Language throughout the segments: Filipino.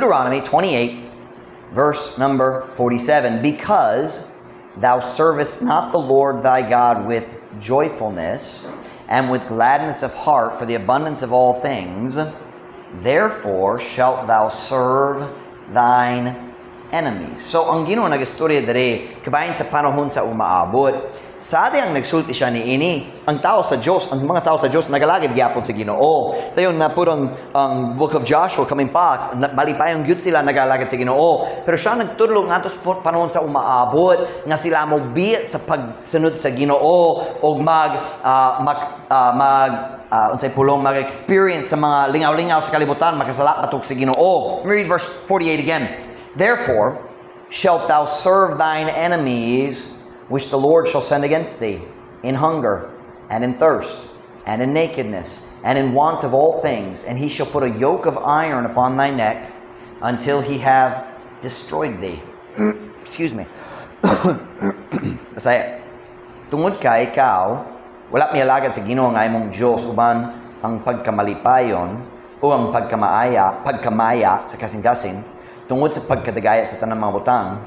Deuteronomy 28, verse number 47, because thou servest not the Lord thy God with joyfulness and with gladness of heart for the abundance of all things, therefore shalt thou serve thine enemies. So, ang Ginoo nagistorya dere, kabayan sa panahon sa umaabot, sa ang nagsulti siya ni ini, ang tao sa Diyos, ang mga tao sa Diyos, nagalagid gyapon sa Ginoo. Tayon na purong ang Book of Joshua, kaming pa, malipayang gyud sila nagalagid sa Ginoo. Pero siya nagtudlo nga sa panahon sa umaabot, nga sila mo biya sa pagsunod sa Ginoo, o unsay pulong mag-experience sa mga lingaw-lingaw sa kalibutan, makasala patok sa Ginoo. Let me read verse 48 again. Therefore shalt thou serve thine enemies, which the Lord shall send against thee, in hunger, and in thirst, and in nakedness, and in want of all things, and he shall put a yoke of iron upon thy neck, until he have destroyed thee. Excuse me. Masaya. Tungod ka, ikaw, wala mialagad sa Ginoo nga imong Diyos, uban ang pagkamalipayon, o ang pagkamaya sa kasing-kasing, tungod sa pagkadagaya sa tanang mga butang,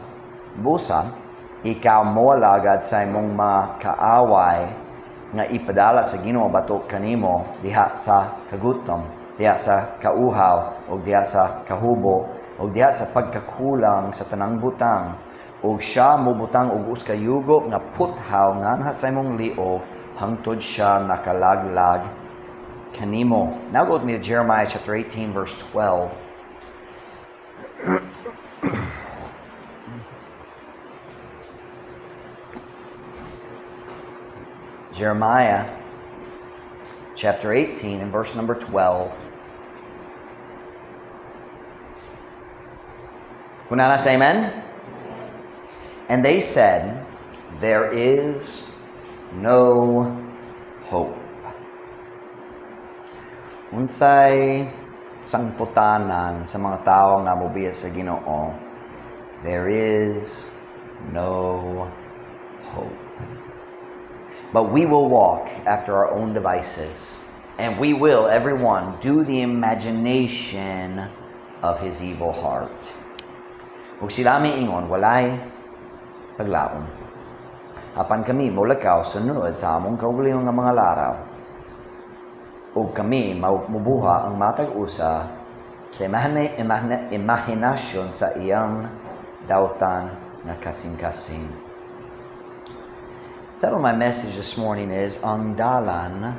busa, ikaw mo alagad sa imong makaaway nga ipadala sa Ginoo batok kanimo diha sa kagutom, diha sa kauhaw, o diha sa kahubo, o diha sa pagkakulang sa tanang butang, o siya mo butang og us kayugo nga puthaw nganha sa imong liog hangtod siya nakalaglag kanimo. Now go with me to Jeremiah chapter 18 verse 12. Jeremiah chapter 18 and verse number 12. Kunana say amen? And they said, there is no hope. Unsay sangputanan sa mga tao nga mobiya sa Ginoo, there is no hope. But we will walk after our own devices, and we will, everyone, do the imagination of his evil heart. Ug sila miingon, walay paglaom. Apan kami mulakaw sunod sa among kaugalingong nga mga laraw. Ug kami mubuha ang matag usa sa imahinasyon sa iyang dautan nga kasing-kasing. The title of my message this morning is Ang Dalan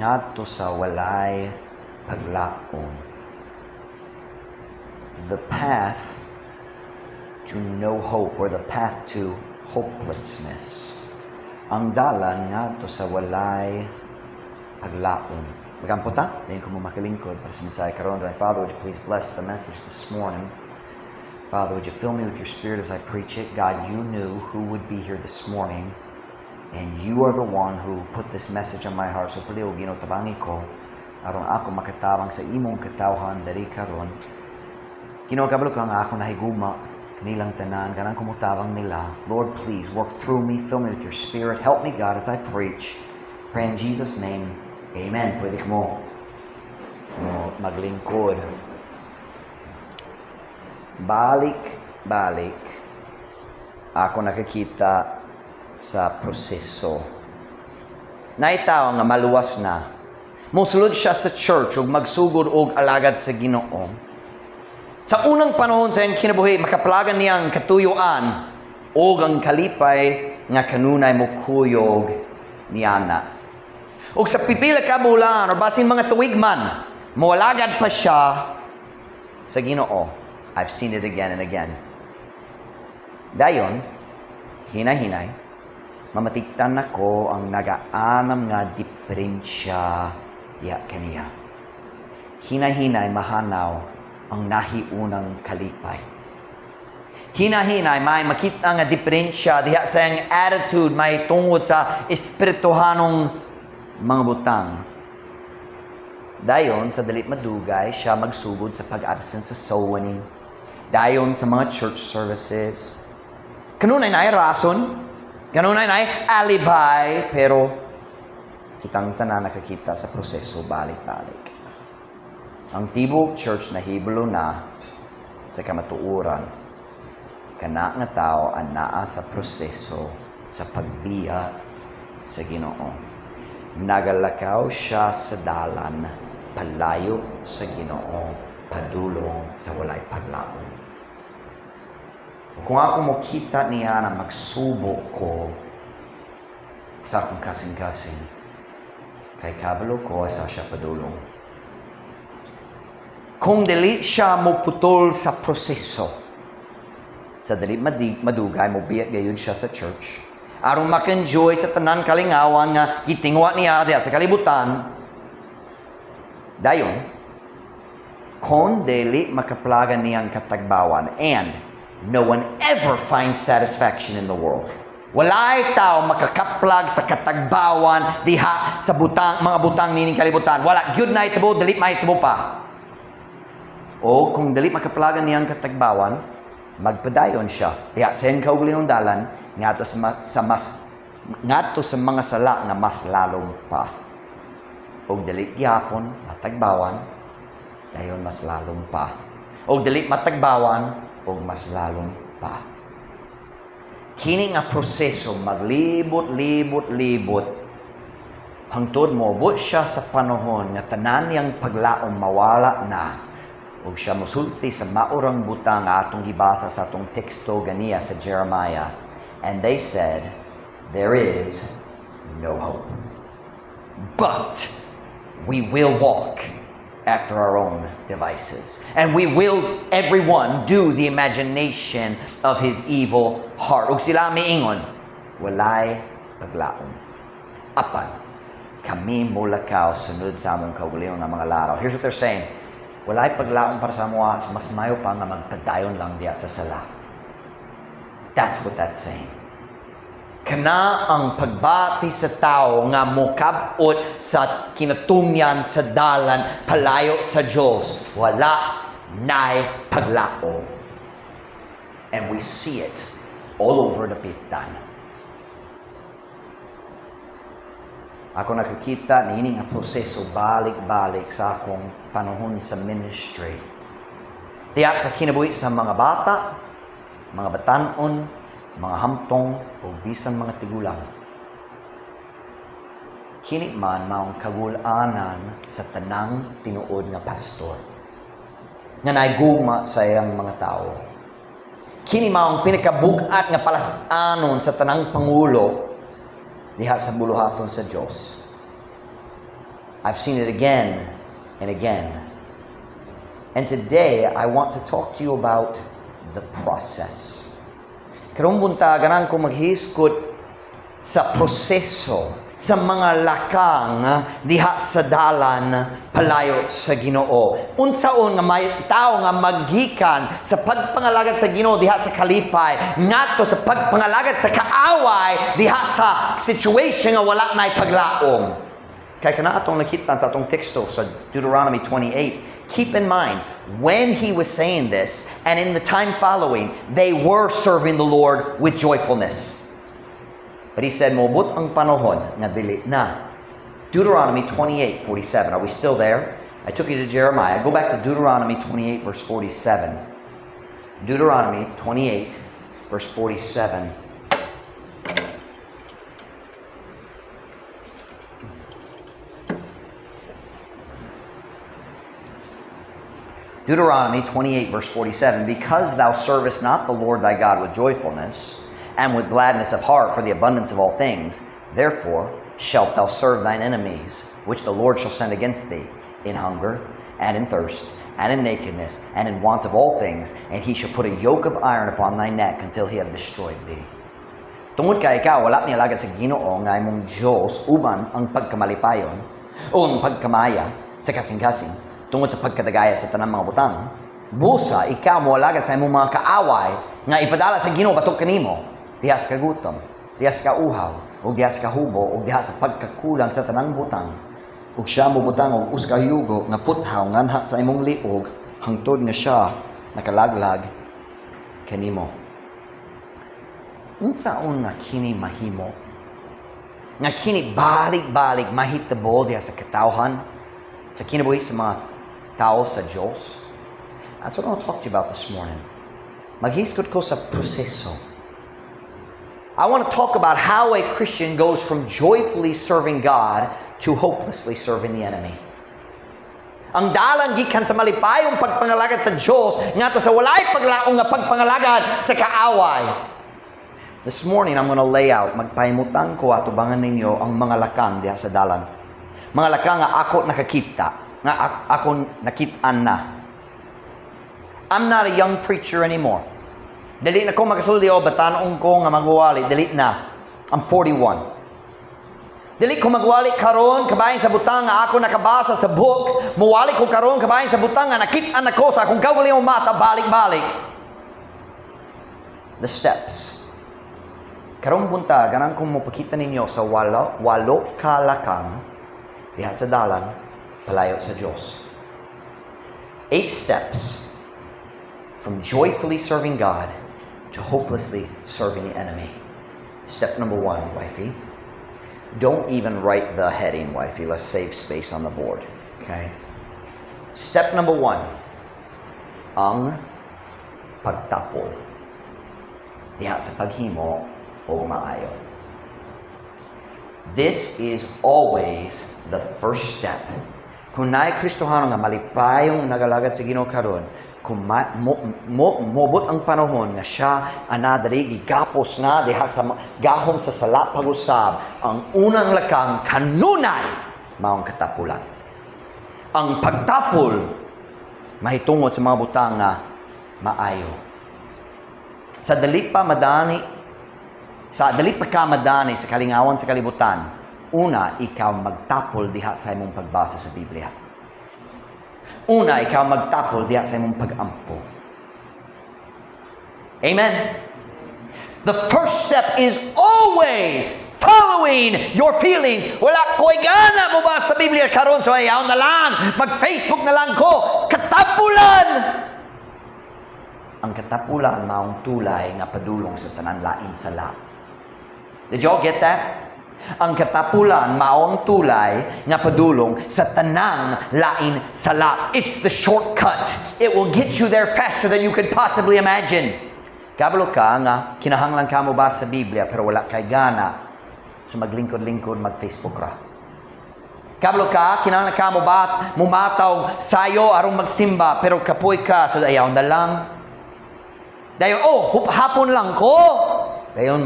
Ngadto sa Walay Paglaom. The path to no hope, or the path to hopelessness. Ang dalan ngadto sa walay paglaom. Magamputa, din ko mo makalingkod para sa mensahe karon. Father, would you please bless the message this morning? Father, would you fill me with your spirit as I preach it? God, you knew who would be here this morning. And you are the one who put this message on my heart. So paliw, ginutabangi ko, aron ako makatabang sa imong katawhan dari karon. Kinokabalo ka nga ako nahiguma, kanilang tanan, kanang kumutabang nila. Lord, please work through me, fill me with your spirit. Help me, God, as I preach. Pray in Jesus' name. Amen. Pwede ka mo maglingkod. Balik, ako nakikita sa proseso. Naitaw nga maluwas na. Musulod siya sa church ug magsugod og alagad sa Ginoo. Sa unang panahon sa iyang kinabuhi, makaplagan niyang katuyuan ug ang kalipay nga kanunay mukuyog niyana. Ug sa pipila ka bulan o basin mga tuig man, moalagad pa siya sa Ginoo. I've seen it again and again. Dayon, hinay-hinay, mamatiktan nako ang nagaanam nga diferensya diha kaniya. Hinay-hinay mahanaw ang nahiunang kalipay. Hinay-hinay may makita nga diferensya diha sa iyang attitude may tungod sa espirituhanong mga butang. Dayon sa dalit madugay siya magsugod sa pag-absent sa soul winning. Dayon sa mga church services. Kanunay na ay rason, kanunay na ay alibay, pero kitang tanan nakakita sa proseso balik-balik. Ang tibok church nahiblo na, sa kamatuoran. Kana nga tao ang naa sa proseso sa pagbiya sa Ginoo. Nagalakaw siya sa dalan, palayo sa Ginoo, padulong sa walay paglaom. Kung ako makita niya na magsubo ko sa akong kasing-kasing, kay kabalo ko sa siya padulong. Kung dili siya mo putol sa proseso, sa dili madugay mo biya gayon siya sa church, aron makenjoy sa tanan kalingawan nga gitingwa niya diha sa kalibutan, dayon kung dili makaplagan niyang katagbawan, and no one ever finds satisfaction in the world. Walay tao makakaplag sa katagbawan diha sa butang, mga butang nining kalibutan. Wala good night mo, dili mahitabo pa. O kung dili makaplagan niyang katagbawan, magpadayon siya diha sa kaugalingong dalan ngadto ngadto sa mga sala nga mas lalong pa. O dili gyapon matagbawan, dayon mas lalong pa. O dili matagbawan, o mas lalong pa. Kini nga proseso maglibot-libot-libot hangtod moabot siya sa panahon nga tanan niyang paglaom mawala na, ug siya mosulti sa maurang butang nga atong gibasa sa atong teksto ganiya sa Jeremiah. And they said, there is no hope, but we will walk after our own devices. And we will, everyone, do the imagination of his evil heart. Ug sila miingon, walay paglaom. Apan, kami mulakaw sunod sa among kaugalingon nga mga laraw. Here's what they're saying. Walay paglaom para sa mga, mas mayo pa nga magpadayon lang diya sa sala. That's what that's saying. Kana ang pagbati sa tao nga mukabot sa kinatumyan sa dalan palayo sa Dios, wala nay paglaom. And we see it all over the pitan. Ako nakakita niini nga proseso balik-balik sa akong panahon sa ministry. Tiya sa kinabuhi sa mga bata, mga batanon, mga hamtong o bisan mga tigulang. Kini man maong kagulanan sa tanang tinuod nga pastor nga naigugma sa iyang mga tao. Kini maong pinakabugat nga palasanon sa tanang pangulo diha sa buluhaton sa Dios. I've seen it again and again. And today I want to talk to you about the process. Karong buntagan ko maghiskot sa proseso sa mga lakang diha sa dalan palayo sa Ginoo. Unsaon nga may tao nga maggikan sa pagpangalagad sa Ginoo diha sa kalipay ngadto sa pagpangalagad sa kaaway diha sa situation nga wala nay paglaom. Kaya kana atong nakita sa atong teksto sa Deuteronomy 28. Keep in mind, when he was saying this, and in the time following, they were serving the Lord with joyfulness. But he said, mobut ang panahon nga dili na. Deuteronomy 28:47. Are we still there? I took you to Jeremiah. Go back to Deuteronomy 28, verse 47. Deuteronomy 28, verse 47. Deuteronomy 28, verse 47, because thou servest not the Lord thy God with joyfulness, and with gladness of heart for the abundance of all things, therefore shalt thou serve thine enemies, which the Lord shall send against thee, in hunger, and in thirst, and in nakedness, and in want of all things, and he shall put a yoke of iron upon thy neck until he have destroyed thee. Tungod ka ikaw, wala niya lagad sa Ginoo nga imong Diyos, uban ang pagkamalipayon, o ang pagkamaya sa kasing-kasing, tungod sa pagkadagaya sa tanang mga butang, busa, ikaw mo alagad sa imong mga kaaway nga ipadala sa Ginoo batok kanimo, diha sa kagutom, diha sa kauhaw, o diha sa kahubo, o diha sa pagkakulang sa tanang butang, ug siya mo butang og uska yugo nga puthaw nganha sa imong liog hangtod nga siya nakalaglag kanimo. Unsaon nga kini mahimo? Nga kini balik-balik mahitabo diha sa katawhan, sa kinabuhi sa mga tao sa Diyos? That's what I want to talk to you about this morning. Maghiskot ko sa proseso. I want to talk about how a Christian goes from joyfully serving God to hopelessly serving the enemy. Ang dalang gikan sa malipayong pagpangalagad sa Diyos ngadto sa walay paglaong nga pagpangalagad sa kaaway. This morning I'm going to lay out, magpahimutang ko at ubangan ninyo ang mga lakang diha sa dalan. Mga lakang nga ako nakakita, nga ako nakitaan na. I'm not a young preacher anymore. Dali na ko magasuldi o batanon ko nga magwali, dali na. I'm 41. Dili ko magwali karon kabayan sa butang nga ako nakabasa sa book, muwali ko karon kabayan sa butang nga nakit-an ako sa akong kawali ang mata balik-balik. The steps. Karong bunta ganang kung mapakita ninyo sa walo kalakang diha sa dalan palayo sa Dios. 8 steps from joyfully serving God to hopelessly serving the enemy. Step number 1, wifey. Don't even write the heading, wifey. Let's save space on the board. Okay? Step number 1. Ang pagtapol. Diha sa paghimo o maayo. This is always the first step. Kung naay Kristohano nga malipayong nagalagad sa Ginoo karon, kung mobot ang panahon nga siya anadari gigapos na diha sa gahom sa sala pag-usab, ang unang lakang kanunay maong katapulan. Ang pagtapol mahitungod sa mga butang nga maayo. Sa dali pa ka madani sa kalingawan sa kalibutan, una ikaw magtapol diha sa imong pagbasa sa Biblia. Una, ikaw magtapol diya sa imong pag-ampo. Amen? The first step is always following your feelings. Wala ko'y gana mo ba sa Biblia karon, so ayaw na lang, mag-Facebook na lang ko. Katapulan! Ang katapulan, maong tulay nga padulong sa tanan lain sala. Did y'all get that? Ang katapulan maong tulay nga padulong sa tanang lain sala. It's the shortcut. It will get you there faster than you could possibly imagine. Kabalo ka nga kinahanglan ka mo ba sa Biblia pero wala kay gana so maglingkod-lingkod mag-Facebook ra. Kabalo ka kinahanglan ka mo ba mumataw sayo arong magsimba pero kapoy ka so ayaw na lang. Dayon hapon lang ko. Dayon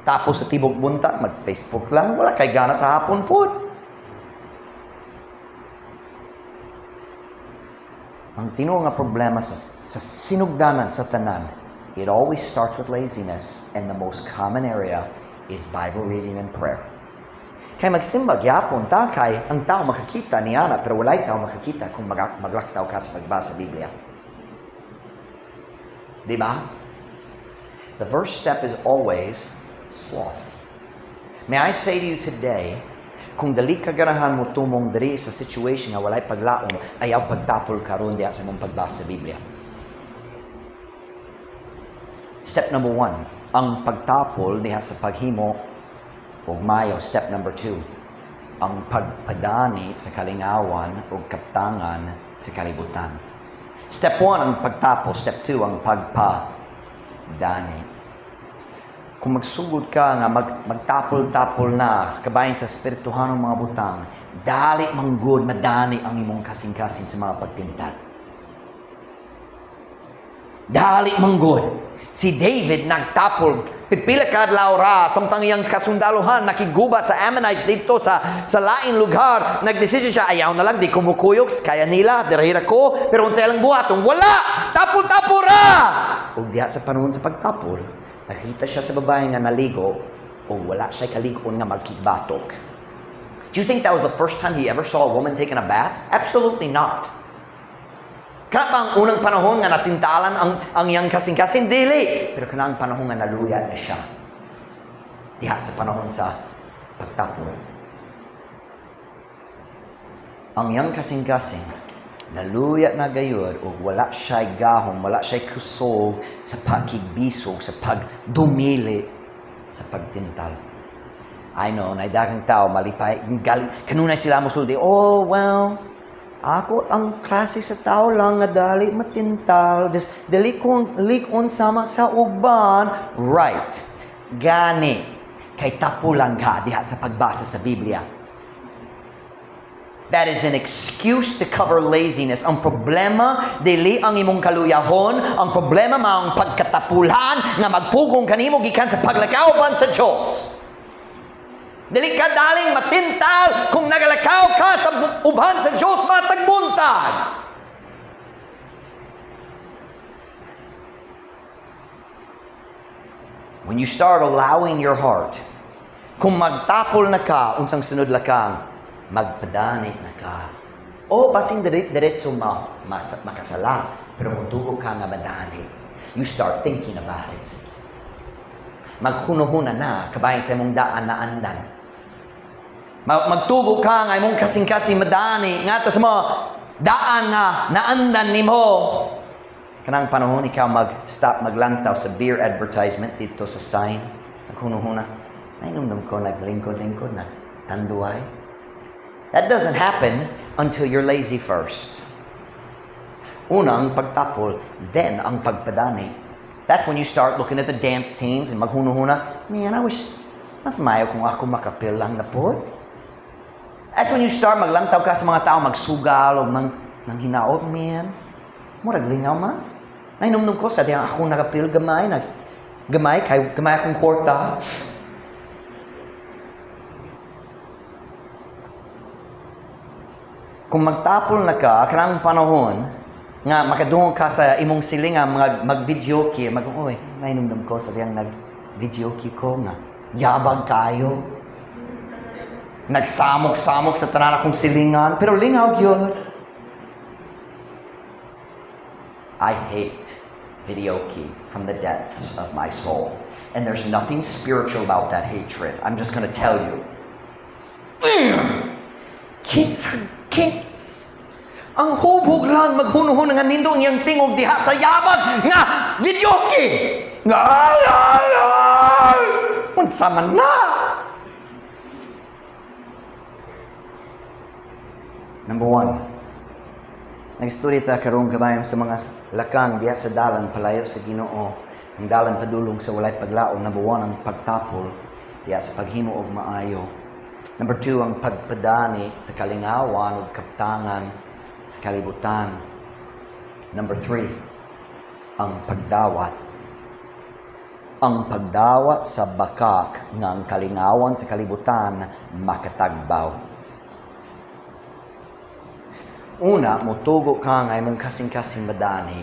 tapos sa tibok bunta, mag-Facebook lang. Wala kay gana sa hapon po. Ang tinuo nga problema sa sinugdanan sa tanan, it always starts with laziness, and the most common area is Bible reading and prayer. Kaya magsimba, gyapon ta kay ang tao makakita ni Ana, pero walay tao makakita kung maglaktaw ka sa pagbasa Biblia. Diba? The first step is always sloth. May I say to you today, kung dali ka ganahan mo tumong diri sa situation nga walay paglaom, ayaw pagtapol karon diha sa mong pagbasa sa Biblia. Step number 1, ang pagtapol diha sa paghimo ug mayo. Step number 2, ang pagpadani sa kalingawan ug kaptangan sa kalibutan. Step 1, ang pagtapol. Step 2, ang pagpadani. Kung magsugod ka nga magtapol-tapol na kabayan sa espirituhanong mga butang, dali manggod madani ang imong kasing-kasing sa mga pagtintal. Dali manggod. Si David nagtapol, pipila ka adlaw ra samtang iyang kasundaluhan nakiguba sa Ammonites dito sa laing lugar. Nagdesisyon siya, ayaw na lang, di kumukuyok, kaya nila, dirahira ko, pero unsay lang buhaton, wala! Tapol-tapol ra! Ug diha sa panahon sa pagtapol, nakita siya sa babae nga naligo o wala siya kaligon nga magkibatok. Do you think that was the first time he ever saw a woman taking a bath? Absolutely not. Kana ba ang unang panahon nga natintalan ang iyang kasing-kasing? Dili. Pero kana ang panahon nga naluya na siya. Diha sa panahon sa pagtapol. Ang iyang kasing-kasing naluya na gayud ug wala siya gahom, wala siya kusog sa pakigbisog, sa pagdumili, sa pagtintal. I know, na daghang tao malipay, kanunay sila mosulti, oh well, Ako ang klase sa tao lang nga dali matintal, just dali kong likon sama sa uban. Right. Gani. Kay tapo lang ka diha sa pagbasa sa Biblia. That is an excuse to cover laziness. Ang problema, dili ang imong kaluyahon. Ang problema maong pagkatapulan nga magpugong kanimo gikan sa paglakawan sa Diyos. Dili ka daling matintal kung nagalakaw ka sa uban sa Diyos matagbuntag. When you start allowing your heart, kung magtapol na ka, unsang sunod lakang, magpadani na ka. O basing diretso makasala, pero mutugo ka nga madani. You start thinking about it. Maghuno-huna na, kabayan sa imong daan na andan. Magtugo ka nga imong kasing-kasing madani, nga sa mga daan nga naandan nimo. Kanang panahon ikaw mag-stop maglantaw sa beer advertisement dito sa sign. Maghuno-huna. Ay, nung ko naglingkod-lingkod, nagtanduay. That doesn't happen until you're lazy first. Una ang pagtapol, then ang pagpadani. That's when you start looking at the dance teams and maghuno-huna. Man, I wish, mas mayo kung ako makapil lang na po. That's when you start maglantaw ka sa mga tao, magsugal o nang hinaot, man. Murag lingaw man. Ay, nung ko sa diyang ako nakapil gamay, gamay akong kwarta. Kung magtapol na ka, kanang panahon, nga makadungog ka sa imong silinga, mag-video key, uy, nainumdum ko sa diyang nag-video key ko, nga yabag kayo. Nagsamok-samok sa tanan akong silingan, pero lingaw yun. I hate video key from the depths of my soul. And there's nothing spiritual about that hatred. I'm just gonna tell you. Ang hubog lang maghuno-huno nga nindong iyang tingog diha sa yabag nga videoke. Unsa man na? Number 1. Nag-study ta karong kabayan sa mga lakang diha sa dalan palayo sa Ginoo. Ang dalan padulong sa walay paglaom. Number 1 ang pagtapol diha sa paghimo og maayo. Number 2, ang pagpadani sa kalingawan ug kaptangan sa kalibutan. Number 3, ang pagdawat. Ang pagdawat sa bakak nga ang kalingawan sa kalibutan makatagbaw. Una, mutugo ka nga imong kasing-kasing madani.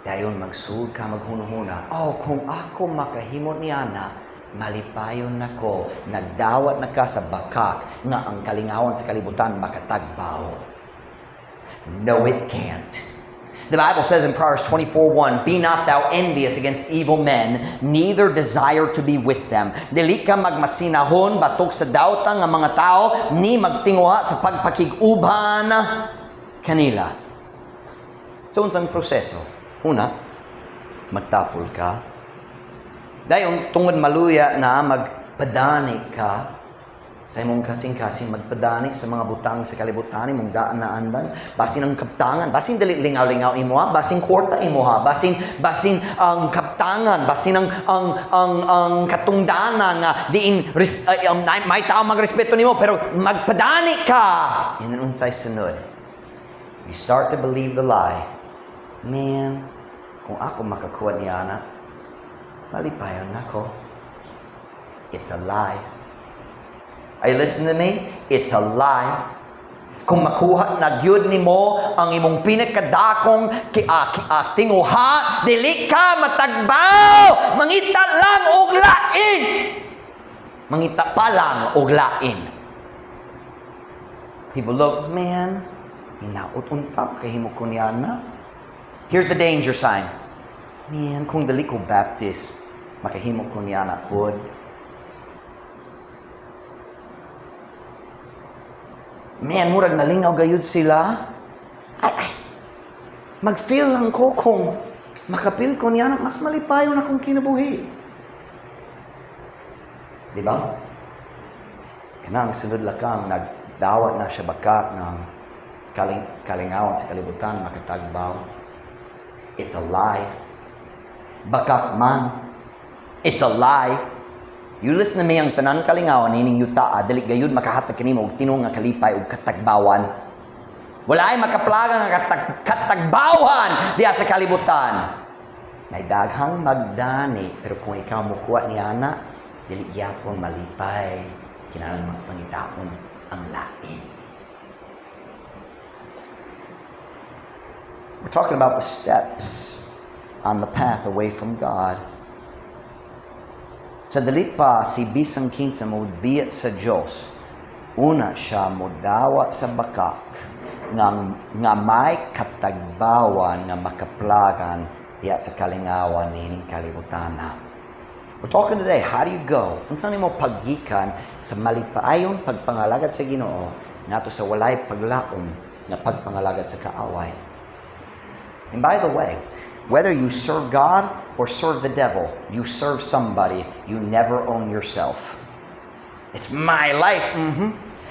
Dayon magsud ka maghuno-huna. Oh, kung ako makahimo niya na, malipayon nako, nagdawat na ka sa bakak nga ang kalingawan sa kalibutan makatagbaw. No, it can't. The Bible says in Proverbs 24:1, "Be not thou envious against evil men, neither desire to be with them." Dili ka magmasinahon batok sa dawta nga mga tao, ni magtinguha sa pagpakig-uban kanila. So, unsang proseso? Una, magtapol ka. Dayon tungod maluya na magpadani ka sa imong kasing-kasing, magpadani sa mga butang sa kalibutan, imong daan na andan, basin ang kaptangan, basin dali lingaw-lingaw imo ha, basin kwarta imo ha, basin ang kaptangan, basin ang katungdanan nga diin may tao magrespeto nimo, pero magpadani ka. Yan ang unsay sunod. You start to believe the lie. Man, kung ako makakuha niya na, malipayon ako. It's a lie. Are you listening to me? It's a lie. Kung makuha na gyud nimo ang imong pinakadakong tinguha, dili ka matagbaw. Mangita lang og lain. Mangita pa lang og lain. People look, man, hinaut-untap kahimo ko niya na. Here's the danger sign. Man, kung dali ko Baptist, makahimo ko niya na pod. Man, murag nalingaw gayud sila. Mag-feel lang ko kung makapil ko niya na mas malipayon akong kinabuhi. Di ba? Kanang sunod lakang nagdawat na siya baka ng kalingawan sa kalibutan makatagbaw. It's a lie. Bakak man. It's a lie. You listen to me, ang tanan kalingawan nining yuta, dili gayud makahatag kanimo og tinong nga kalipay og katagbawan. Wala ay makaplaga nga katagbawan diya sa kalibutan. May daghang magdani, pero kung ikaw mukuha ni ana, dili gyapon malipay, kinahanglan magpangitaon ang lain. We're talking about the steps on the path away from God. Sa dali pa si bisang kinsa mobiya sa Dios, una siya modawa sa bakak nga may katagbawan nga makaplagan diya sa kalingawan nining kalibutana. We're talking today, how do you go? Unsa nimo paggikan sa malipaayon pagpangalagad sa Ginoo nato sa walay paglaom nga pagpangalagad sa kaaway. And by the way, whether you serve God or serve the devil, you serve somebody, you never own yourself. It's my life.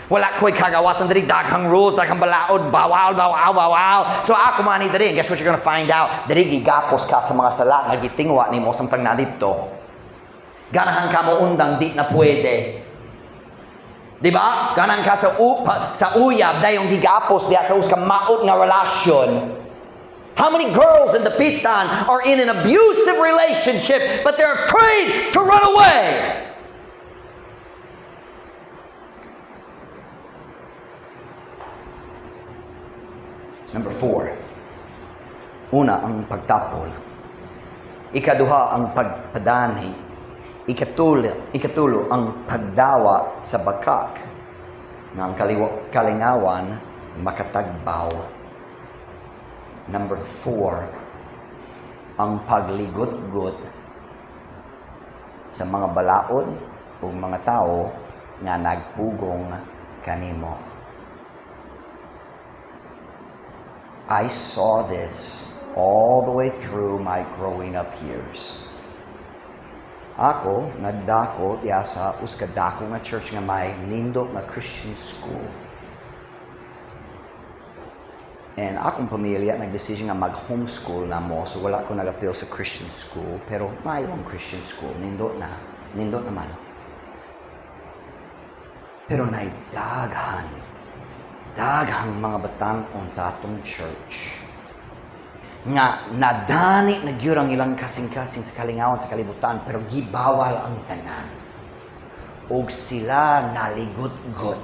Wala ko'y kagawasan diri, daghang rules, daghang balaod, bawal. So ako mani diri, guess what you're gonna find out? Diri gigapos ka sa mga sala nga gitingwa nimo samtang na dito. Ganahan ka mo undang di na pwede. Diba? Ganahan ka sa uyab dayong gigapos diya sa uska maot nga relasyon. How many girls in the Pitan are in an abusive relationship, but they're afraid to run away? Number 4. Una, ang pagtapol. Ikaduha, ang pagpadani. Ikatulo, ang pagdawa sa bakak na ang kalingawan makatagbaw. Number 4, ang pagligot-got sa mga balaod o mga tao nga nagpugong kanimo. I saw this all the way through my growing up years. Ako, nagdako diya sa uskadako nga church nga may lindo nga Christian school. And akong pamilya, nag-decision nga mag-homeschool na mo. So wala ko nag-appeal sa Christian school. Pero mayroong Christian school. Nindot naman. Pero daghang mga batanon sa atong church. Nga nadani nagyurang ilang kasing-kasing sa kalingawan sa kalibutan. Pero gibawal ang tanan. Og sila naligot-got.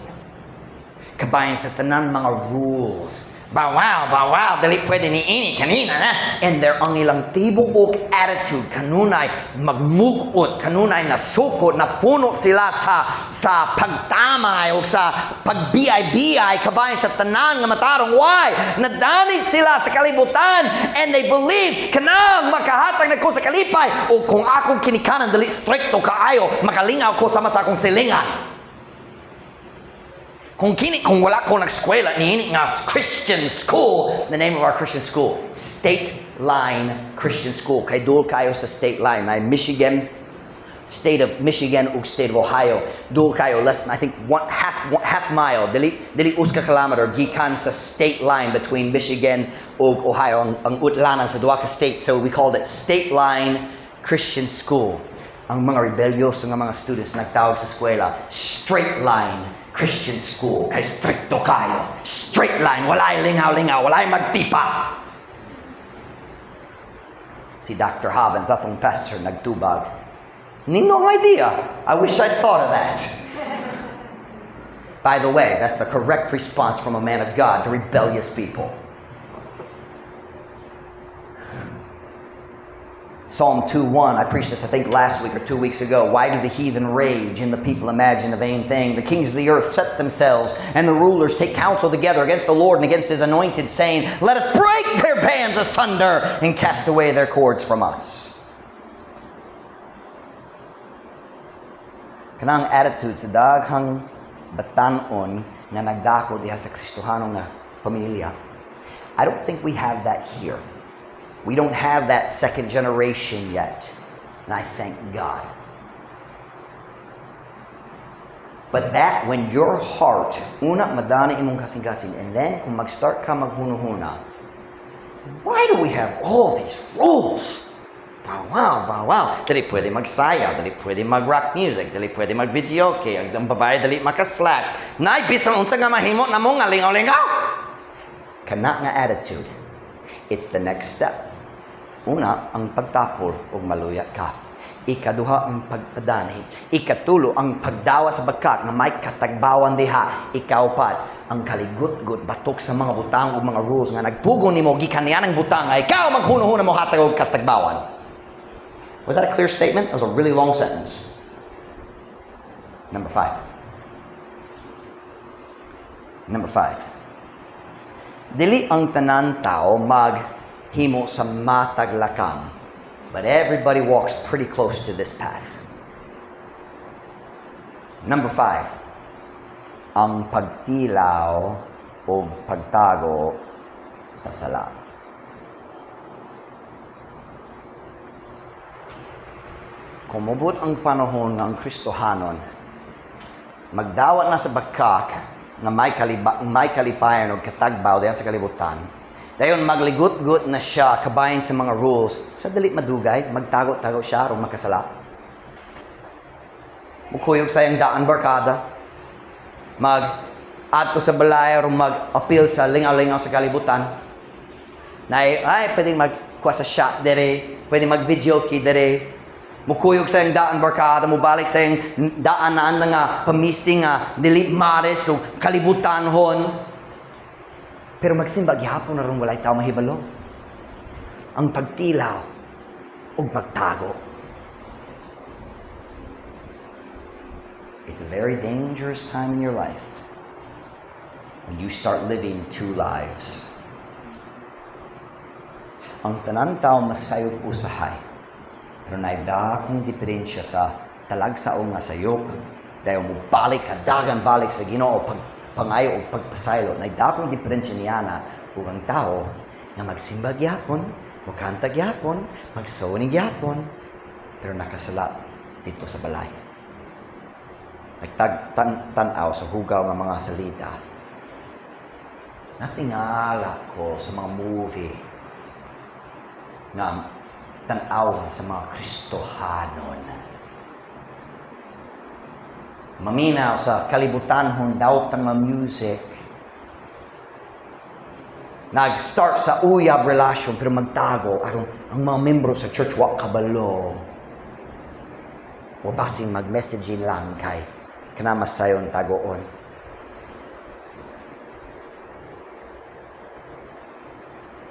Kabayan sa tanan mga rules. Bawal, dali pwede ni ini kanina na. And there ang ilang tibok attitude, kanunay magmugot, kanunay nasukot, napuno sila sa pagtamay o sa pagbiyay-biyay, kabayan sa tanan nga matarong. Why? Nadani sila sa kalibutan and they believe kanang makahatag na ko sa kalipay o kung akong kinikanan dali stricto kaayo, makalingaw ko sama sa akong silingan. Kung wala ko nag-eskwela ni nga Christian school, the name of our Christian school, State Line Christian School. Kay dual kayo sa State Line. May Michigan, State of Michigan ug State of Ohio. Dual kayo, less I think half mile, dili uska kilometer gikan sa State Line between Michigan ug Ohio ang utlanan sa duha ka state. So we called it State Line Christian School. Ang mga rebellious nga mga students nagtawag sa eskwela, Straight Line Christian School. Kay stricto kayo. Straight line. Walay lingaw-lingaw. Walay magtipas. Si Dr. Hobbins, atong pastor, nagtubag. Ninong idea. I wish I'd thought of that. By the way, that's the correct response from a man of God to rebellious people. Psalm 2:1, I preached this I think last week or 2 weeks ago. Why do the heathen rage and the people imagine a vain thing? The kings of the earth set themselves and the rulers take counsel together against the Lord and against his anointed, saying, let us break their bands asunder and cast away their cords from us. Kanang attitude sa daghang batanon nga nagdako diha sa Kristohanong nga pamilya. I don't think we have that here. We don't have that second generation yet. And I thank God. But that, when your heart, una, madani imong kasing-kasing, and then, kung mag-start ka maghuno-huna, why do we have all these rules? Wow. Dali pwede magsaya, dali pwede mag-rock music, dali pwede mag-videoke, ang babae dali maka-slacks. Nay, bisan unsa nga mahimo na mo nga lingaw-lingaw? Kana nga attitude. It's the next step. Una, ang pagtapol o maluya ka. Ikaduha, ang pagpadani. Ikatulo, ang pagdawa sa bagkat nga may katagbawan diha. Ikaupat, ang kaligut-gut batok sa mga butang o mga rules nga nagpugo nimo gikan niya ng butang nga ikaw maghuno-huno mo hatag og katagbawan. Was that a clear statement? That was a really long sentence. Number 5. Dili ang tanan tao maghimo sa mataglakang, but everybody walks pretty close to this path. Number 5. Ang pagtilaw o pagtago sa sala. Kumubot ang panahon ng Kristohanon, magdawat na sa bakak nga may kalipayan o katagbaw diyan sa kalibutan. Dayon magligut-gut na siya kabayan sa mga rules. Sa dali madugay, magtago-tago siya aron makasala. Mukuyog sa iyang daan barkada. Mag-adto sa balay aron mag-appeal sa lingaw-lingaw sa kalibutan. Ay, pwedeng magkuha sa shot dere, pwedeng mag-video key dere. Mukuyog sa iyong daan barkada, mubalik sa iyong daan na nga pamisting nga dili mares o kalibutanhon. Pero magsimba gihapon na rin walay tao mahibalo. Ang pagtilaw o pagtago. It's a very dangerous time in your life when you start living two lives. Ang tanan tao masayop usahay. Pero naida kong diferensya sa talagsaong nga sayop. Dahil mo balik, kadagan balik sa Ginoo pangayo o pagpasaylo. Naida kong diferensya niya na ang tao nga magsimba gyapon, magkanta gyapon, magsawani gyapon, pero nakasala dito sa balay. Nagtanaw sa hugaw ng mga salita. Natingala ko sa mga movie nga tanawan sa mga Kristohanon. Maminaw sa kalibutanhon daw nga music. Nag-start sa uyab relasyon pero magtago aron ang mga membro sa church wa kabalo. O basing mag-messaging lang kay kanamasayon tagoon.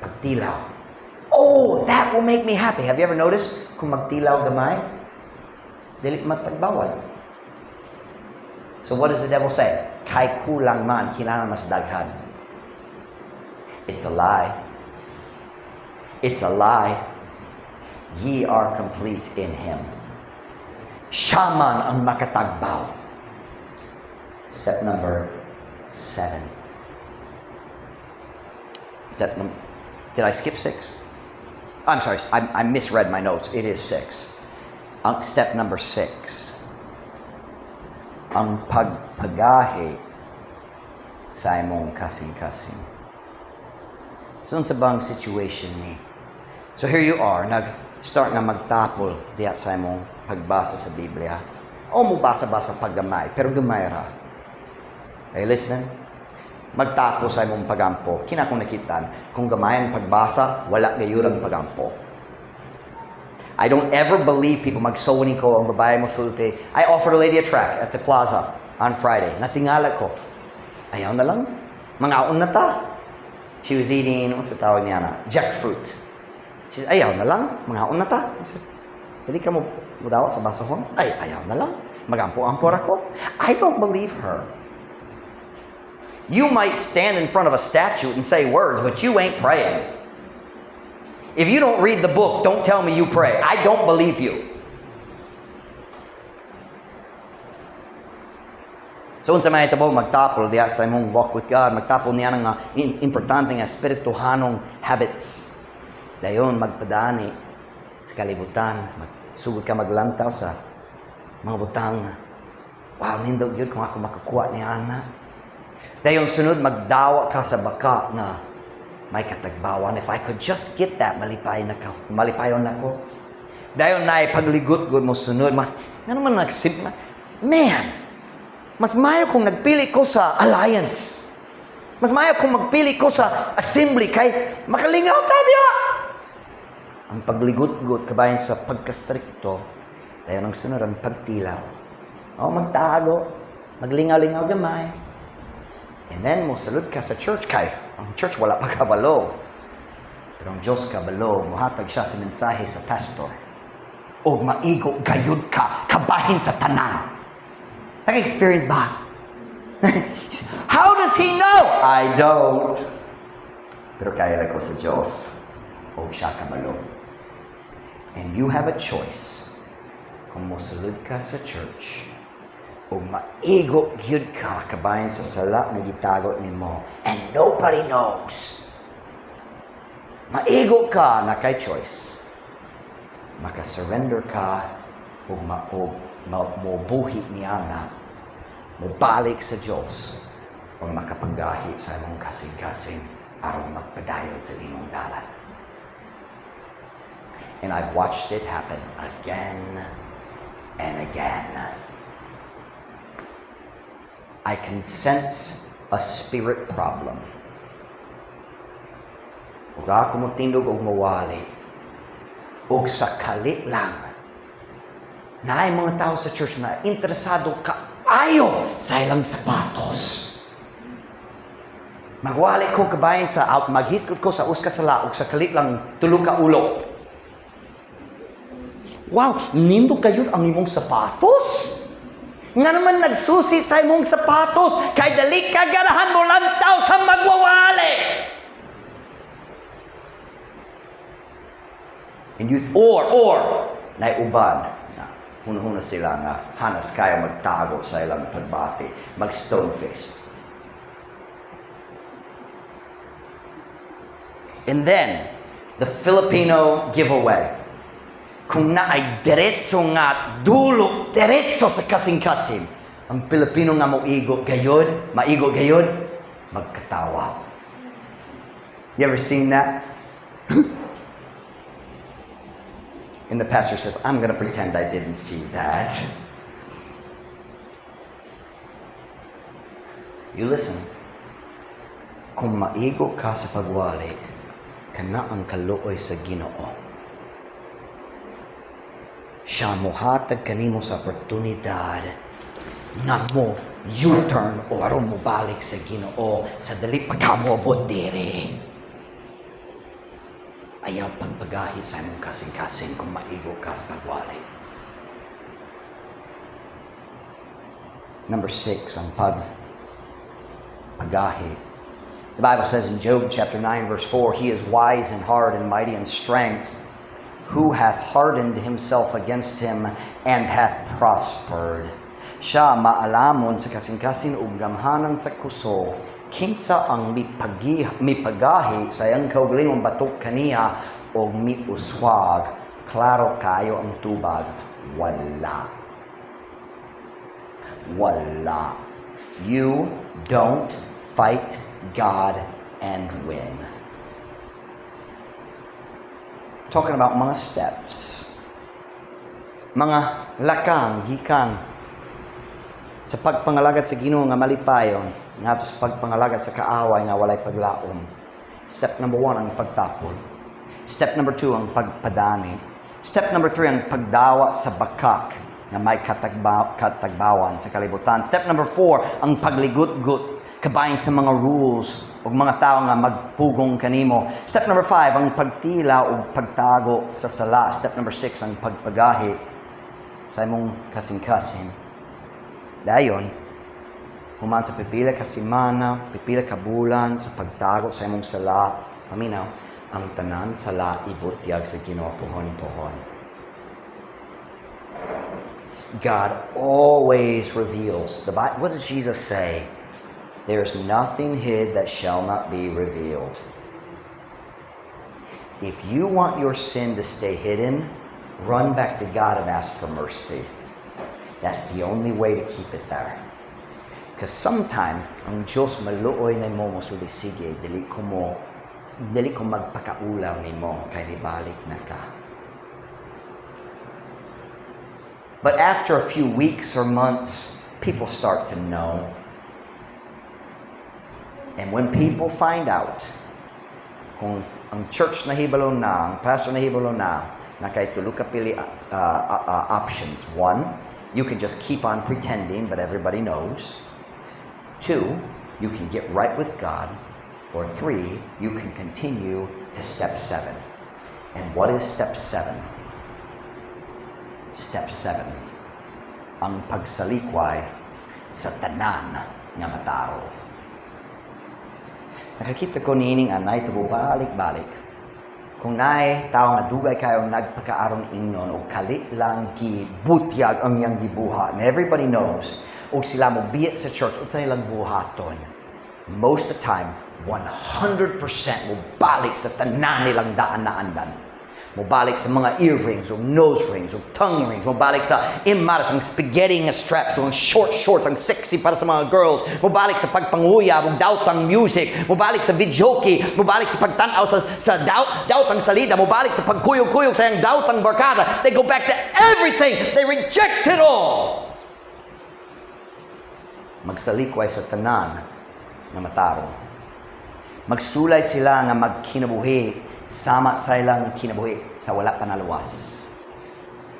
Pagtilaw. Oh, that will make me happy. Have you ever noticed kung magtilaw gamay? Dili matagbawal. So what does the devil say? Kay kulang man, kailangan mas daghan. It's a lie. It's a lie. Ye are complete in Him. Siya man ang makatagbaw. Step number 7. Did I skip 6? I'm sorry, I misread my notes. It is 6. Step number 6. Ang pagpagahe sa imong kasing-kasing. So, sa bang situation ni? So, here you are, nag-start nga magtapol diya sa imong pagbasa sa Biblia. O mo basa-basa paggamay, pero gamay ra. Are you listening? Magtapo sa imong pagampo. Kina kong nakitaan, kung gamayan pagbasa, wala gayurang pagampo. I don't ever believe people magsawani ko ang babae mo sulti. I offered a lady a track at the plaza on Friday. Natingala ko. Ayaw na lang. Mangaon na ta. She was eating, what's the tawag niya na? Jackfruit. She said, ayaw na lang. Mangaon na ta. I said, dili ka mo mudawa sa basahon? Ay, ayaw na lang. Magampo-ampor ako. I don't believe her. You might stand in front of a statue and say words, but you ain't praying. If you don't read the book, don't tell me you pray. I don't believe you. So, unsa may tabo magtapol diya sa imong walk with God, magtapol niya ng importante nga espirituhanong habits. Dayon magpadani sa kalibutan, magsugod ka maglantaw sa mga butang Wow, nindog yun kung ako makakuha ni Ana. Dayon sunod, magdawa ka sa baka na may katagbawan. If I could just get that, malipayon ako. Dayon na pagligot-good mo sunod. Nga naman man, mas mayo kung nagpili ko sa alliance. Mas mayo kung magpili ko sa assembly kay makalingaw tayo. Ang pagligot-good, kabayan sa pagkastrikto, dayon ang sunod ang pagtilaw. Magtago, maglingaw-lingaw gamay. And then, mosalud ka sa church. Kay, ang church wala pa kabalo. Pero ang Diyos kabalo, muhatag siya sa mensahe sa pastor. O maigo, gayud ka, kabahin sa tanan. Nag-experience ba? How does he know? I don't. Pero kaya lang ko sa Diyos. O siya kabalo. And you have a choice. Kung mosalud ka sa church, o maigo gyud ka kabayan sa sala na gitago nimo and nobody knows. Maigo ka na kay choice. Maka-surrender ka o mabuhi niya na mabalik sa Diyos o makapagahi sa imong kasing-kasing aron magpadayon sa imong dalan. And I've watched it happen again and again. I can sense a spirit problem. Ug ako mo tindog og mawali. Ug sa kalit lang. Naay mga tao sa church na interesado kaayo sa ilang sapatos. Magwali ko kabayan sa maghiskot ko sa uska sala ug sa kalit lang tulo ka ulo. Wow, nindo kayo ang imong sapatos? Nga naman nagsusi sa imong sapatos, kay dali ka ganahan mo lantaw sa magwawali. And or, naiuban, huna-huna sila nga, hanas kaya magtago sa ilang pagbati, mag-stoneface. And then, the Filipino giveaway. Kung na ay diretso nga, dulo, diretso sa kasing-kasing. Ang Pilipino nga maigo gayod, magkatawa. You ever seen that? And the pastor says, I'm going to pretend I didn't see that. You listen. Kung maigo ka sa pagwali, kana ang kaluoy sa Ginoo. Siya mohatag kanimo sa oportunidad nga mo U-turn o aron mo balik sa Ginoo sa dali pagkamobot diri. Ayaw pagpagahi sa imong kasing-kasing kung maigo ka sa pagwali. Number 6, ang pagahi. The Bible says in Job chapter 9 verse 4, He is wise in heart and mighty in strength. Who hath hardened himself against him and hath prospered. Siya maalamon sa kasing-kasing ug gamhanan sa kusog. Kinsa ang mipagahi sa iyang kaugalingong batok kaniya o miuswag. Klaro kayo ang tubag. Wala. You don't fight God and win. Talking about mga steps. Mga lakang, gikan. Sa pagpangalagad sa Ginoo nga malipayon, ngadto sa pagpangalagad sa kaaway nga walay paglaom. Step number 1 ang pagtapon. Step number 2 ang pagpadani. Step number 3 ang pagdawa sa bakak na may katagbawan sa kalibutan. Step number 4 ang pagligut-gut kabayan sa mga rules o mga tao nga magpugong kanimo. Step number 5, ang pagtila o pagtago sa sala. Step number 6, ang pagpagahi sa imong kasing-kasing. Dayon, human sa pipila ka simana, pipila ka bulan sa pagtago sa imong sala. Paminaw, ang tanan sala ibutyag sa Ginoo pohon-pohon. God always reveals. What does Jesus say? There's nothing hid that shall not be revealed. If you want your sin to stay hidden, run back to God and ask for mercy. That's the only way to keep it there. Because sometimes, ang Diyos maluoy na mo mosuli, sige, dili ko magpakaulaw ni mo, kay libalik na ka. But after a few weeks or months, people start to know. And when people find out, kung ang church nahibalo na, ang pastor nahibalo na kay tulo ka pili options. One, you can just keep on pretending, but everybody knows. Two, you can get right with God. Or three, you can continue to step 7. And what is step 7? Step 7, ang pagsalikway sa tanan nga mataro. Nakakita ko nining anay tubo balik-balik. Kung naay tao nga dugay kayo nagpakaaron ingnon o kali lang gibutyag ang iyang gibuha. And everybody knows, o sila mo biyat sa church o sa ilang buhaton, most of the time, 100% mo balik sa tanan nilang daan na andan. Mo balik sa mga earrings, o nose rings, o tongue rings. Mo balik sa imaras, ang spaghetti nga straps, o ang short shorts, ang sexy para sa mga girls. Mo balik sa pagpanguya, o dautang music. Mo balik sa videoke. Mo balik sa pagtanaw sa dautang salida. Mo balik sa pagkuyog-kuyog sa yung dautang barkada. They go back to everything. They reject it all. Magsalikway sa tanan na matarong. Magsulay sila nga magkinabuhi sama sa ilang kinabuhi sa wala pa naluwas.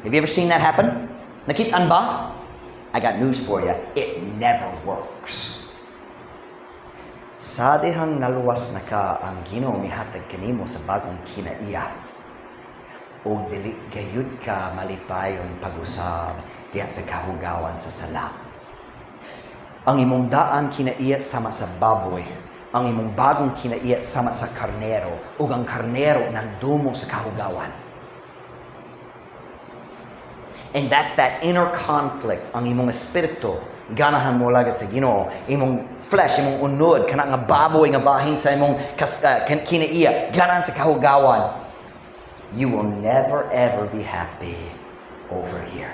Have you ever seen that happen? Nakitaan ba? I got news for you. It never works. Sa dihang naluwas na ka, ang Ginoo mihatag kanimo sa bagong kinaiya. O dili gayud ka malipayon pag-usab diya sa kahugawan sa sala. Ang imong daan kinaiya sama sa baboy. Ang imong bagong kinaiya sama sa karnero, ug ang karnero nagdumo sa kahugawan. And that's that inner conflict. Ang imong espiritu, ganahan mo lagad sa Ginoo. Imong flesh, imong unod, kana nga baboy nga bahin sa imong kinaiya, ganahan sa kahugawan. You will never ever be happy over here.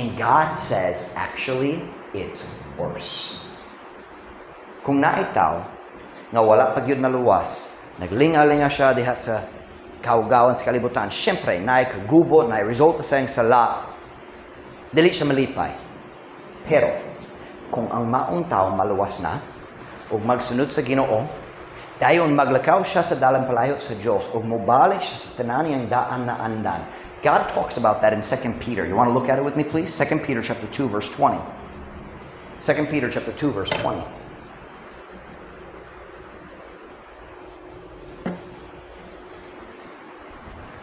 And God says, actually, it's worse. Kung naitaw, nga wala pagyud na luwas, naglinga-linga siya diha sa kahugawan sa kalibutan. Siyempre, naay kagubo, naay resulta sa iyang sala, dili siya malipay. Pero, kung ang maong tao maluwas na, o magsunod sa Ginoo, dayon maglakaw siya sa dalang palayo sa Diyos, o mubalik siya sa tanan niyang daan na andan. God talks about that in 2 Peter. You want to look at it with me, please? 2 Peter chapter 2, verse 20. 2 Peter chapter 2, verse 20.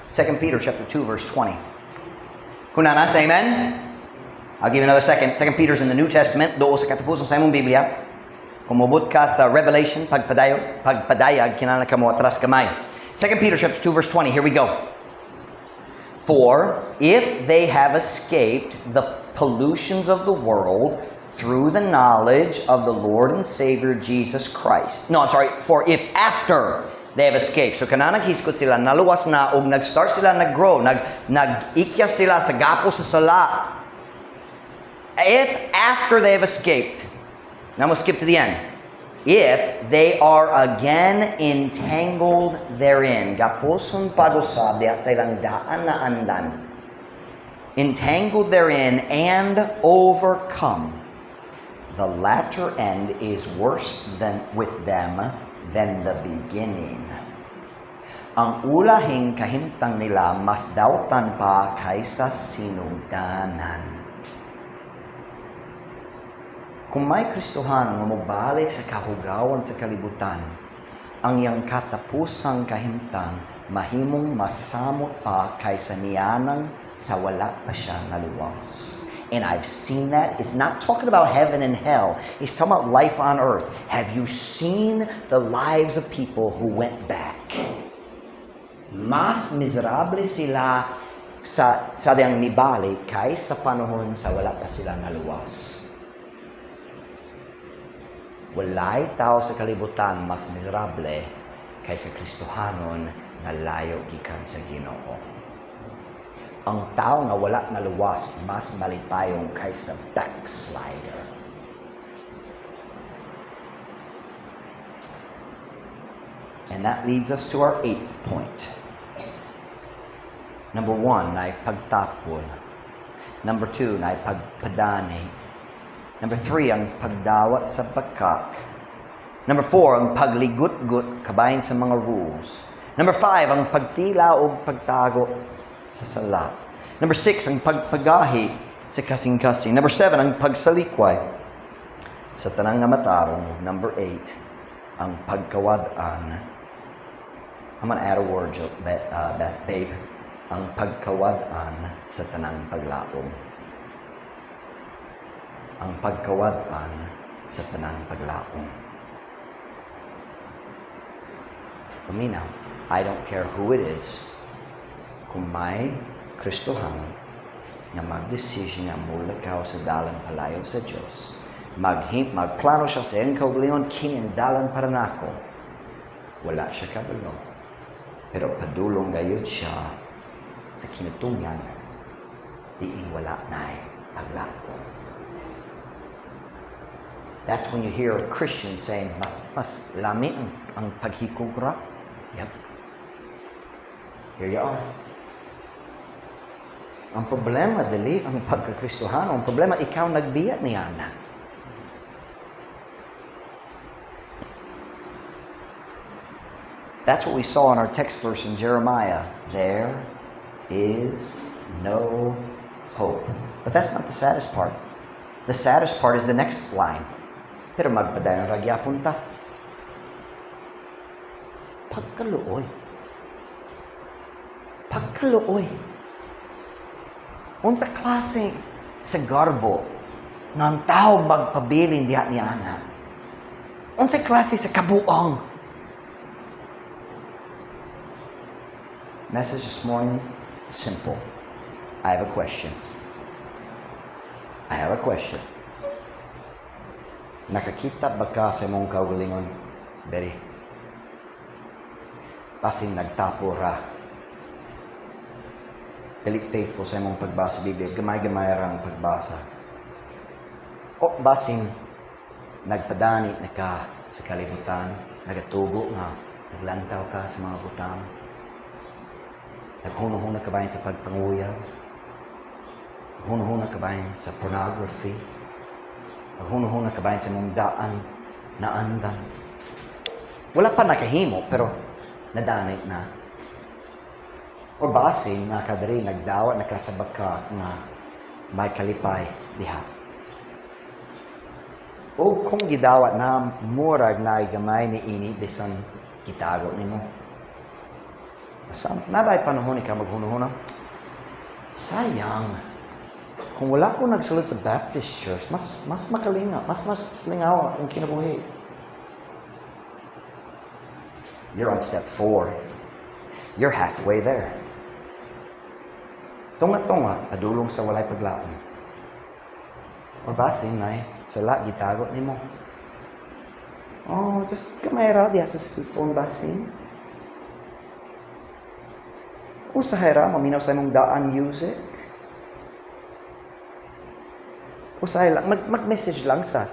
2 Peter chapter 2, verse 20. Kunana, say amen? I'll give you another second. 2 Peter's in the New Testament. Doon sa katapusan sa imong Biblia. Kung mabot ka sa Revelation, pagpadayag, kinala ka mo atras kamay. 2 Peter chapter 2, verse 20. Here we go. For if they have escaped the pollutions of the world through the knowledge of the Lord and Savior Jesus Christ. No, I'm sorry. For if after they have escaped. So kanang hiskot sila, naluwas na, o nag-start sila nag-grow, nag-ikya sila sa gapo sa sala. If after they have escaped, now we'll skip to the end. If they are again entangled therein, gaposon pag-usab diha sa ilang daan na andan, entangled therein and overcome, the latter end is worse than with them than the beginning. Ang ulahing kahimtang nila mas dautan pa kaysa sinugdanan. Kung may Kristohan nga mobalik sa kahugawan sa kalibutan, ang iyang katapusang kahimtang mahimong masamot pa kaysa niyanang sa wala pa siya naluwas. And I've seen that. It's not talking about heaven and hell. It's talking about life on earth. Have you seen the lives of people who went back? Mas miserable sila sa diyang nibalik kaysa panahon sa wala pa sila naluwas. Walay tao sa kalibutan mas miserable kaysa Kristohanon na layo gikan sa Ginoo. Ang tao nga wala naluwas, mas malipayong kaysa backslider. And that leads us to our 8th point. Number 1, na pagtapol. Number 2, na pagpadani. Number 3, ang pagdawat sa bakak. Number 4, ang pagligut-gut kabahin sa mga rules. Number 5, ang pagtila o pagtago sa sala. Number 6, ang pagpagahi sa kasing-kasing. Number 7, ang pagsalikway sa tanang nga matarong. Number 8, ang pagkawad-an. I'm gonna add a word, babe. Ang pagkawad-an sa tanang paglaom. Ang pagkawad-an sa tanang paglaom. Paminaw, I don't care who it is, kung may Kristohan na mag-decision nga mulakaw sa dalan palayo sa Diyos, magplano siya sa iyang kaugalingon, kining dalan para nako, wala siya kabalo. Pero padulong gayud siya sa kinutungan, diin wala na'y paglako. That's when you hear Christians saying, mas lami ang paghikugra. Yep. Here you are. Ang problema, dali, ang pagkakristohano. Ang problema, ikaw nagbiya ni Ana. That's what we saw in our text verse in Jeremiah. There is no hope. But that's not the saddest part. The saddest part is the next line. Pero magpadayon ragya punta. Pagkaluoy. Pagkaluoy. Unsa klase sa garbo nga ang tao magpabilin diha ni Ana. Unsa klase sa kabuang. Message this morning, simple. I have a question. Nakakita ba ka sa mong kaugalingon? Dere. Pasing nagtapo ra. Dili faithful sa mong pagbasa Biblia. Gamay-gamay ra ang pagbasa. O basing nagpadani na ka sa kalibutan, nagatubo nga, naglantaw ka sa mga butang. Naghuno-huno ka ba sa pagpanguyaw? Naghuno-huno ka ba sa pornography? Naghuno-huno ka ba sa mong daan na andan? Wala pa nakahimo, pero nadani na. O basin, nakadari, nagdawa, nakasabak ka nga may kalipay diha. O kung gidawat na murag na gamay ni ini, bisan kitago nimo. Nabay panahon ka maghuno-huno. Sayang. Kung wala ko nagsulod sa Baptist Church, mas makalinga, mas lingawa ang kinabuhi. You're on step 4. You're halfway there. Tunga-tunga, padulong sa walay paglaom. O basin na sala, gitago ni mo. Oh, just kamera diya sa cellphone basin. Usahay ra, maminaw sa mong daan music. Usahay lang, mag-message lang sa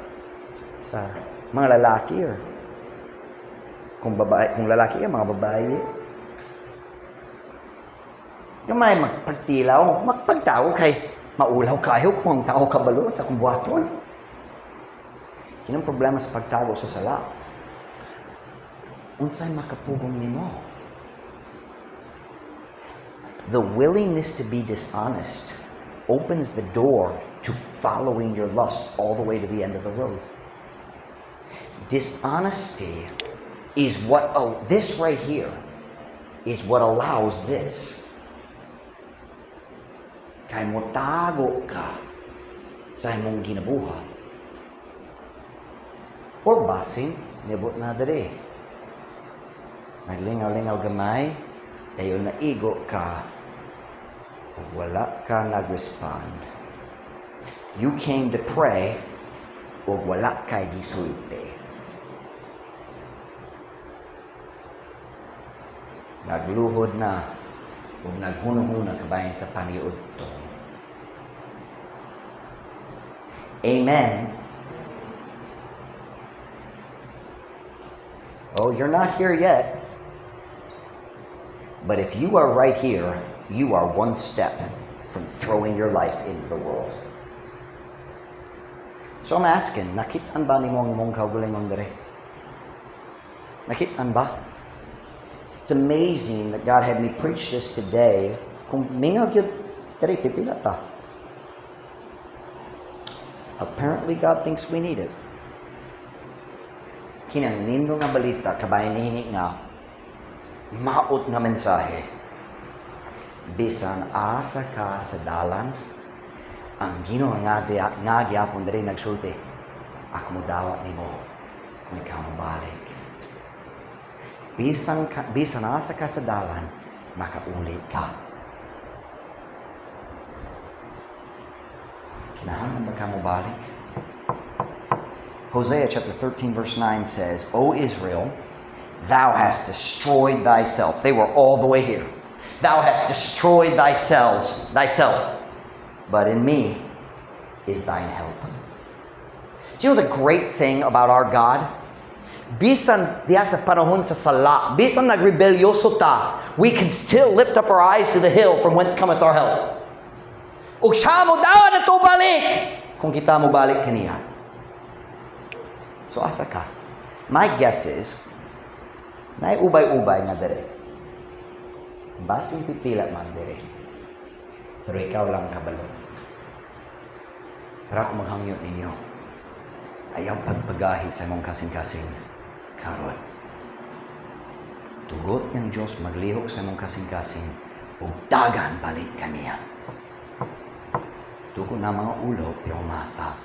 mga lalaki or kung lalaki mga babae. Kamay magpagtilaw, magpagtao kay maulaw kayo kung ang tao kabalo sa kung buhaton. Kinang problema sa pagtago sa sala. Unsay makapugong nimo? The willingness to be dishonest opens the door to following your lust all the way to the end of the road. Dishonesty is this right here is what allows this. Kaya mo tago ka sa imong ginabuha. Or basing, nibot na dere. Naglingaw-lingaw gamay, tayo naigo ka. Wala ka nag-respond. You came to pray, o wala kay gisulti. Nagluhod na, ug naghunong-huna kabayan sa paniudto. Amen. Oh, you're not here yet. But if you are right here, you are one step from throwing your life into the world. So I'm asking, nakitaan ba ni mong kaugalingon dire? Nakitaan ba? It's amazing that God had me preach this today. Kung mingaw yun, dire pipila ta. Apparently God thinks we need it. Kinang nindo nga balita, kabayan nihingi nga, maot nga mensahe. Bisan asa ka sa dalan, ang Ginoo nga gyapon diri nagsulti, ako mo dawat nimo kung ikaw mabalik. Bisan asa ka sa dalan, makauli ka. Kinahanglan ba ka mabalik? Hosea chapter 13 verse 9 says, O Israel, thou hast destroyed thyself. They were all the way here. Thou hast destroyed thyself. But in me is thine help. Do you know the great thing about our God? Bisan diya sa panahon sa sala, bisan nagrebelyoso ta, we can still lift up our eyes to the hill from whence cometh our help. Ug siya mo daw na to balik kung kita mo balik kaniya. So asa ka? My guess is, na ubay-ubay nga dire. Basing pipila man dire. Pero ikaw lang kabalo. Pero ako maghangyo ninyo. Ayaw pagpagahi sa mong kasing-kasing. Karon. Tugot ng Diyos maglihok sa mong kasing-kasing ug dagan balik kaniya. Tugo na mga ulo, pero mata.